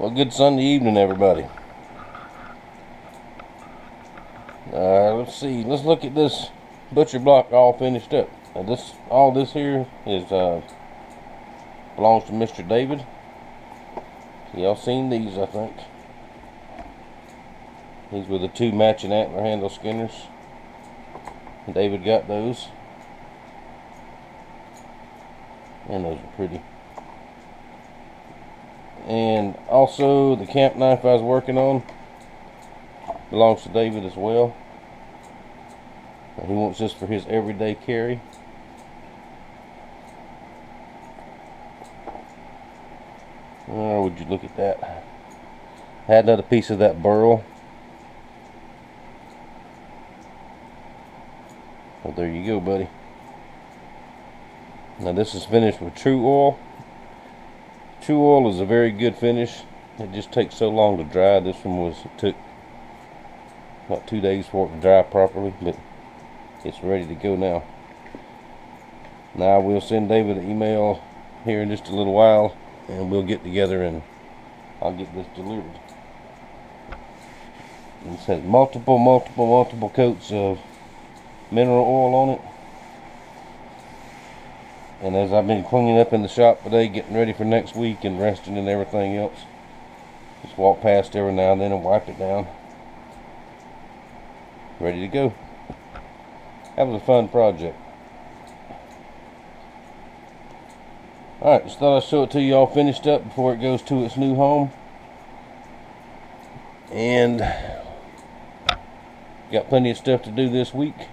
Well, good Sunday evening, everybody. Let's see. Let's look at this butcher block all finished up. All this here is belongs to Mr. David. Y'all seen these, I think. These were the two matching antler handle skinners. David got those. And those are pretty. And also the camp knife I was working on belongs to David as well. He wants this for his everyday carry. Oh, would you look at that? Had another piece of that burl. Well, there you go, buddy. Now this is finished with True Oil. True Oil is a very good finish. It just takes so long to dry. This one took about 2 days for it to dry properly, but it's ready to go now. Now we'll send David an email here in just a little while, and we'll get together and I'll get this delivered. It has multiple coats of mineral oil on it. And as I've been cleaning up in the shop today, getting ready for next week and resting and everything else, just walk past every now and then and wipe it down. Ready to go. That was a fun project. Alright, just thought I'd show it to you all finished up before it goes to its new home. And got plenty of stuff to do this week.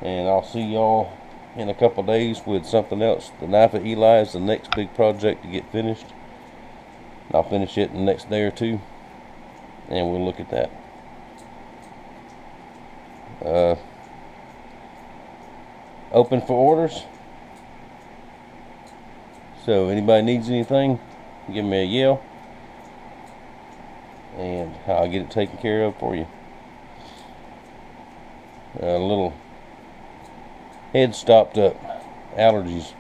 And I'll see y'all in a couple days with something else. The knife of Eli is the next big project to get finished. I'll finish it in the next day or two, and we'll look at that. Open for orders. So anybody needs anything, give me a yell, and I'll get it taken care of for you. A little head stopped up. Allergies.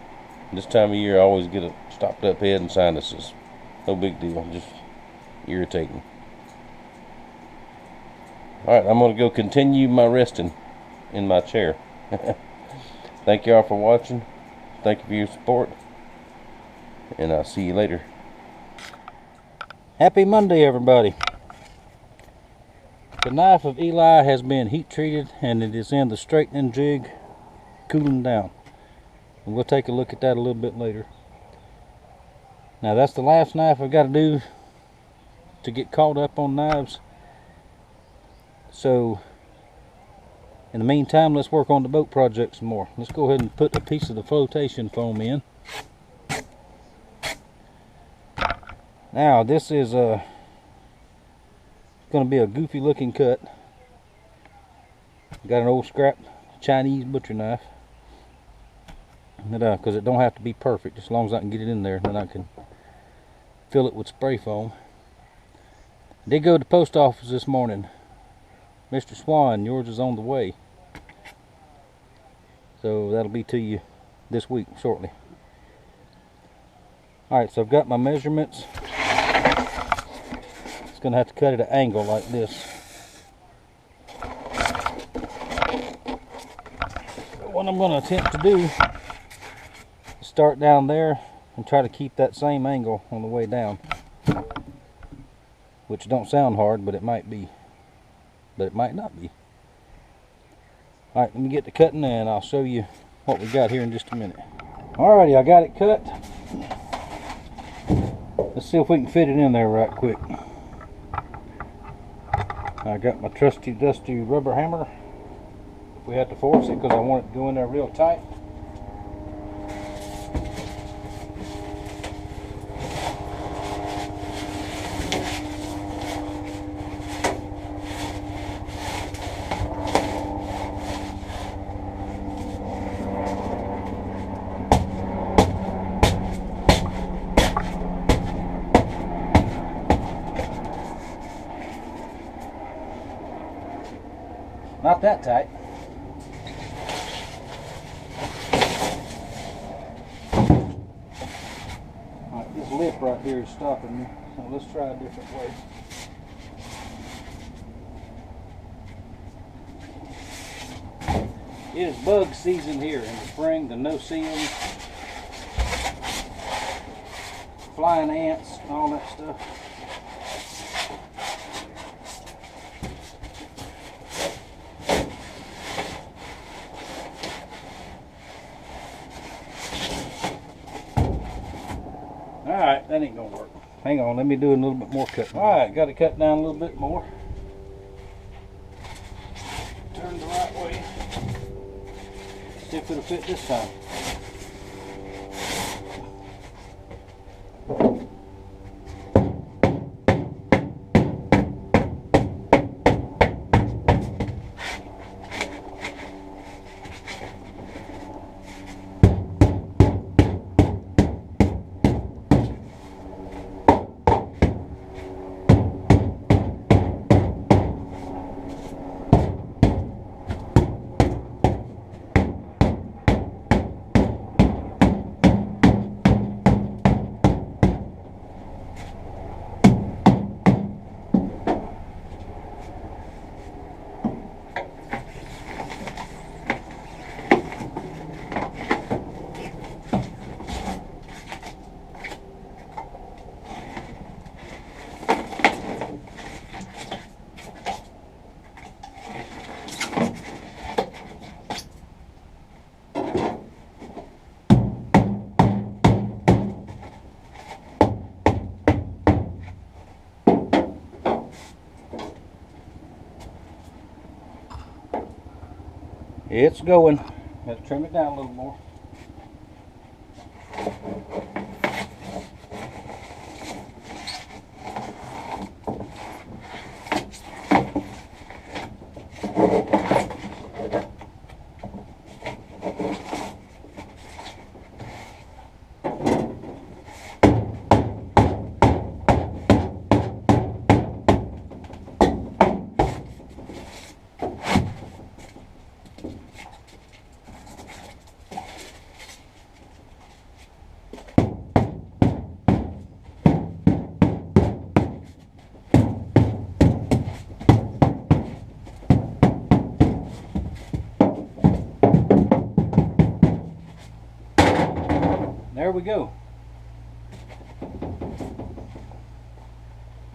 This time of year I always get a stopped up head and sinuses. No big deal, just irritating. Alright, I'm going to go continue my resting in my chair. Thank y'all for watching. Thank you for your support. And I'll see you later. Happy Monday, everybody. The knife of Eli has been heat treated and it is in the straightening jig, cooling down. And we'll take a look at that a little bit later. Now that's the last knife I've got to do to get caught up on knives. So in the meantime, let's work on the boat project some more. Let's go ahead and put a piece of the flotation foam in. Now this is going to be a goofy looking cut. Got an old scrap Chinese butcher knife. Because it don't have to be perfect, as long as I can get it in there, then I can fill it with spray foam. Did go to the post office this morning. Mr. Swan, yours is on the way. So that'll be to you this week shortly. Alright, so I've got my measurements. It's going to have to cut at an angle like this. What I'm going to attempt to do is start down there and try to keep that same angle on the way down. Which don't sound hard, but it might be. But it might not be. Alright, let me get to cutting and I'll show you what we got here in just a minute. Alrighty, I got it cut. Let's see if we can fit it in there right quick. I got my trusty dusty rubber hammer. We had to force it because I want it to go in there real tight. Not that tight. Alright, this lip right here is stopping me. So let's try a different way. It is bug season here in the spring. The no-see-ums, flying ants, and all that stuff. Alright, that ain't gonna work. Hang on, let me do a little bit more cut. Alright, got to cut down a little bit more. Turn the right way. See if it'll fit this time. It's going. Got to trim it down a little more. There we go.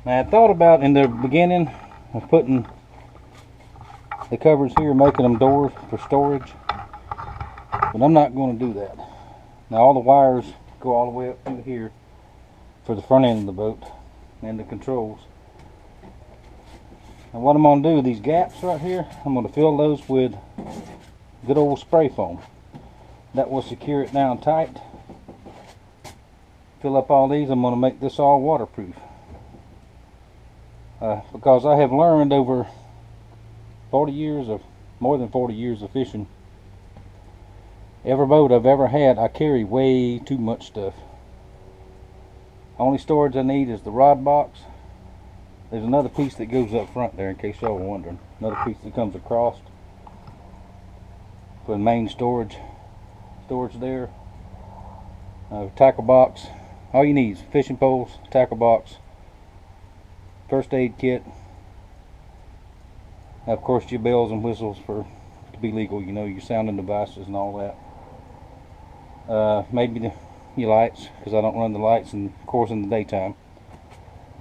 Now I thought about in the beginning of putting the covers here, making them doors for storage, but I'm not going to do that. Now all the wires go all the way up through here for the front end of the boat and the controls. And what I'm going to do, these gaps right here, I'm going to fill those with good old spray foam. That will secure it down tight. Fill up all these. I'm going to make this all waterproof. Because I have learned over 40 years of, more than 40 years of fishing, every boat I've ever had, I carry way too much stuff. Only storage I need is the rod box. There's another piece that goes up front there in case y'all were wondering. Another piece that comes across for the main storage there. Tackle box. All you need is fishing poles, tackle box, first aid kit. Now, of course, your bells and whistles to be legal. You know, your sounding devices and all that. Maybe your lights, because I don't run the lights, and of course in the daytime.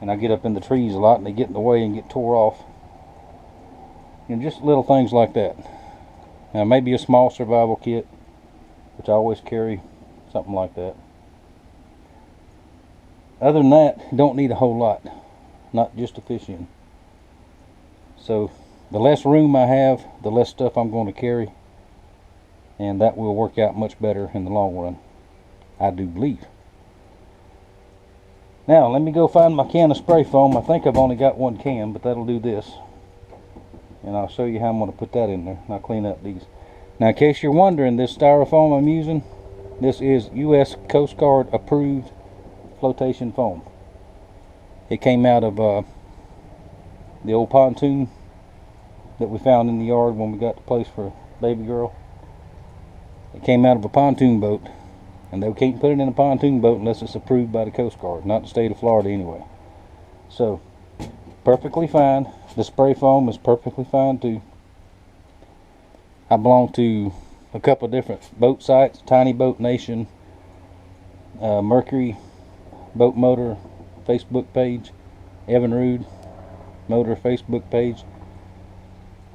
And I get up in the trees a lot, and they get in the way and get tore off. And just little things like that. Now, maybe a small survival kit, which I always carry something like that. Other than that, don't need a whole lot, not just to fish in. So the less room I have, the less stuff I'm going to carry, and that will work out much better in the long run, I do believe. Now let me go find my can of spray foam. I think I've only got one can, but that'll do this, and I'll show you how I'm going to put that in there. And I'll clean up these. Now, in case you're wondering, this styrofoam I'm using, this is U.S. Coast Guard approved flotation foam. It came out of the old pontoon that we found in the yard when we got the place for baby girl. It came out of a pontoon boat, And they can't put it in a pontoon boat unless it's approved by the Coast Guard, not the state of Florida anyway. So, perfectly fine. The spray foam is perfectly fine too. I belong to a couple of different boat sites, Tiny Boat Nation, Mercury Boat Motor Facebook page, Evan Rude Motor Facebook page,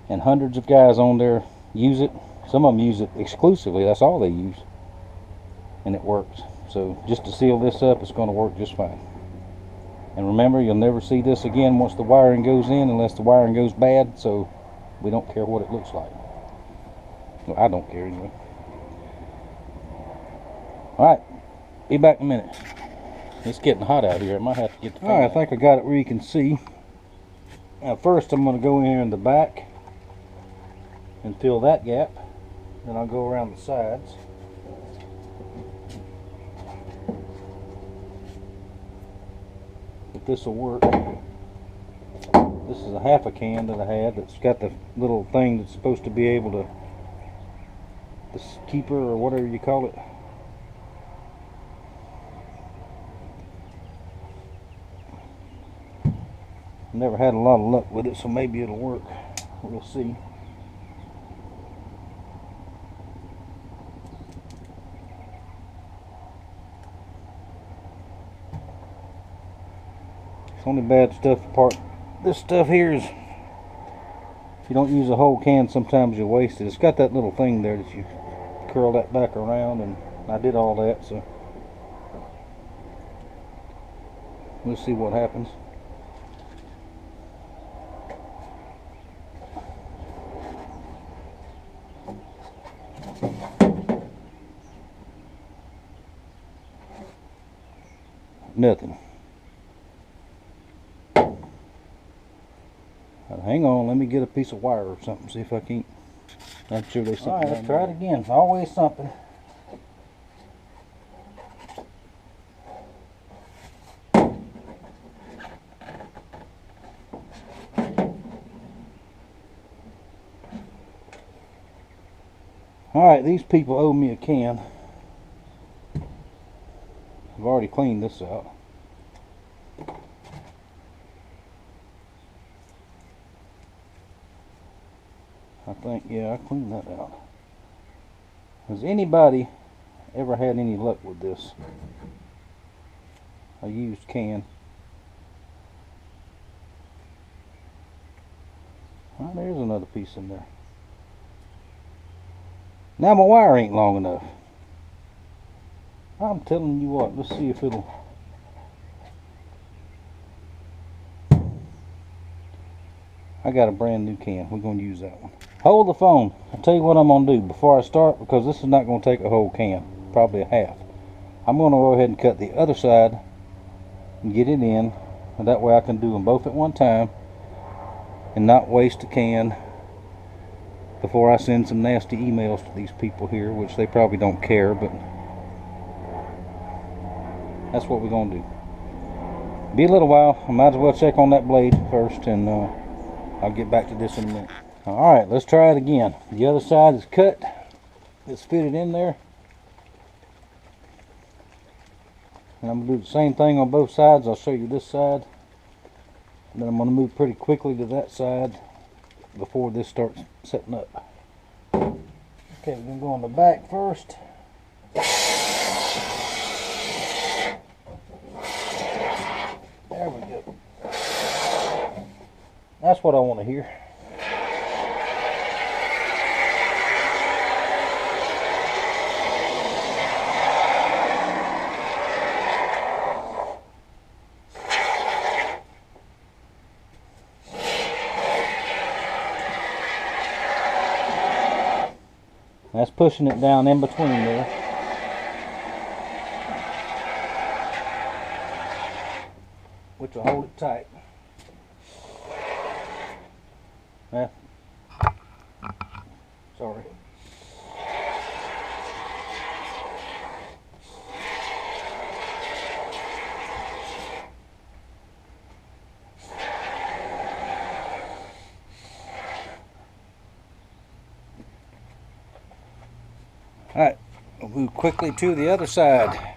and hundreds of guys on there use it. Some of them use it exclusively, that's all they use, and it works. So just to seal this up, it's going to work just fine. And remember, you'll never see this again once the wiring goes in, unless the wiring goes bad, so we don't care what it looks like. Well, I don't care anyway. Alright, be back in a minute. It's getting hot out here. I might have to get the fan. Alright, I think I got it where you can see. Now first I'm going to go in here in the back and fill that gap. Then I'll go around the sides. But this will work. This is a half a can that I had that's got the little thing that's supposed to be able to, the keeper or whatever you call it. Never had a lot of luck with it, so maybe it'll work. We'll see. It's only bad stuff apart. This stuff here is, if you don't use a whole can, sometimes you waste it. It's got that little thing there that you curl that back around, and I did all that, so we'll see what happens. Nothing. Hang on, let me get a piece of wire or something, see if I can't. I'm sure there's something. Alright, let's try it again. Always something. Alright, these people owe me a can. I've already cleaned this out. I think, yeah, I cleaned that out. Has anybody ever had any luck with this? A used can. Well, there's another piece in there. Now my wire ain't long enough. I'm telling you what, let's see if it'll. I got a brand new can. We're going to use that one. Hold the phone. I'll tell you what I'm going to do before I start, because this is not going to take a whole can. Probably a half. I'm going to go ahead and cut the other side and get it in. And that way I can do them both at one time and not waste a can before I send some nasty emails to these people here, which they probably don't care, but that's what we're going to do. Be a little while. I might as well check on that blade first, and I'll get back to this in a minute. Alright, let's try it again. The other side is cut. It's fitted in there. And I'm going to do the same thing on both sides. I'll show you this side. And then I'm going to move pretty quickly to that side before this starts setting up. Okay, we're going to go on the back first. There we go. That's what I want to hear. That's pushing it down in between there. Which will hold it tight. Sorry. Alright, We'll move quickly to the other side.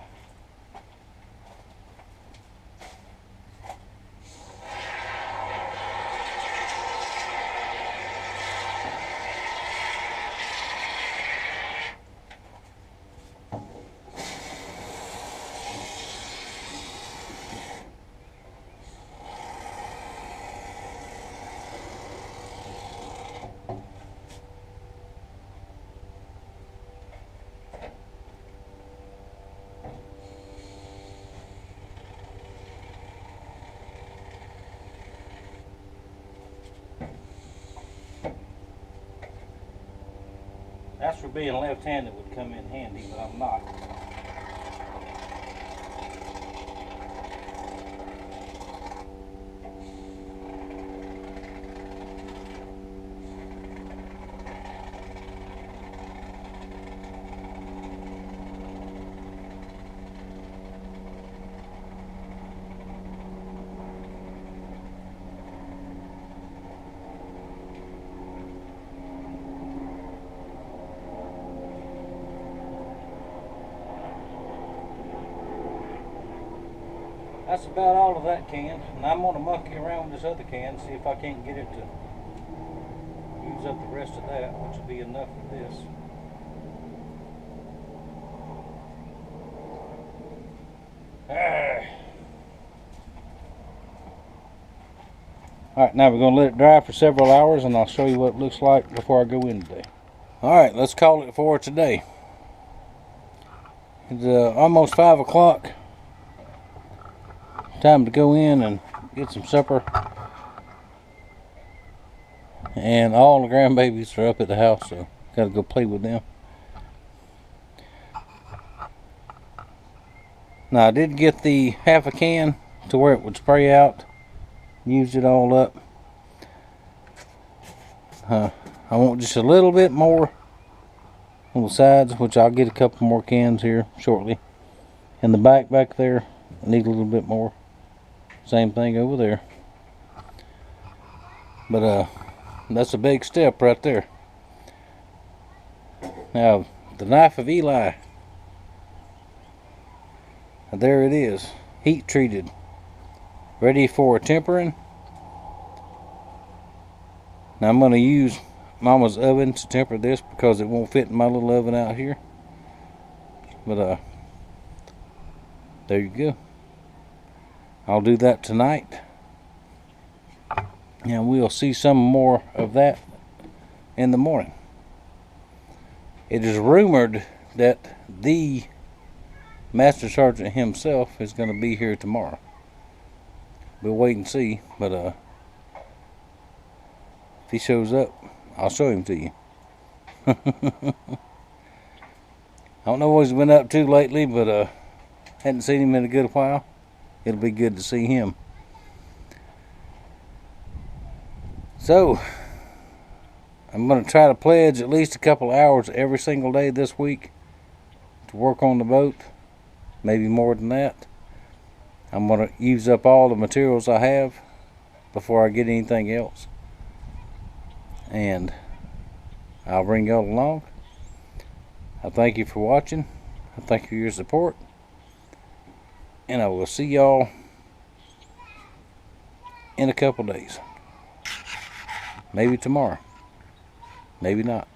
That's for being left-handed would come in handy, but I'm not. That's about all of that can, and I'm going to monkey around with this other can, see if I can't get it to use up the rest of that, which will be enough for this. Alright, now we're going to let it dry for several hours, and I'll show you what it looks like before I go in today. Alright, let's call it for today. It's almost 5 o'clock. Time to go in and get some supper. And all the grandbabies are up at the house, so gotta go play with them. Now I did get the half a can to where it would spray out. Used it all up. I want just a little bit more on the sides, which I'll get a couple more cans here shortly. In the back there, I need a little bit more. Same thing over there. But that's a big step right there. Now the knife of Eli. There it is. Heat treated. Ready for tempering. Now I'm going to use Mama's oven to temper this because it won't fit in my little oven out here. But there you go. I'll do that tonight, and we'll see some more of that in the morning. It is rumored that the Master Sergeant himself is going to be here tomorrow. We'll wait and see, but if he shows up, I'll show him to you. I don't know what he's been up to lately, but hadn't seen him in a good while. It'll be good to see him. So, I'm going to try to pledge at least a couple hours every single day this week to work on the boat. Maybe more than that. I'm going to use up all the materials I have before I get anything else. And I'll bring y'all along. I thank you for watching. I thank you for your support. And I will see y'all in a couple days. Maybe tomorrow. Maybe not.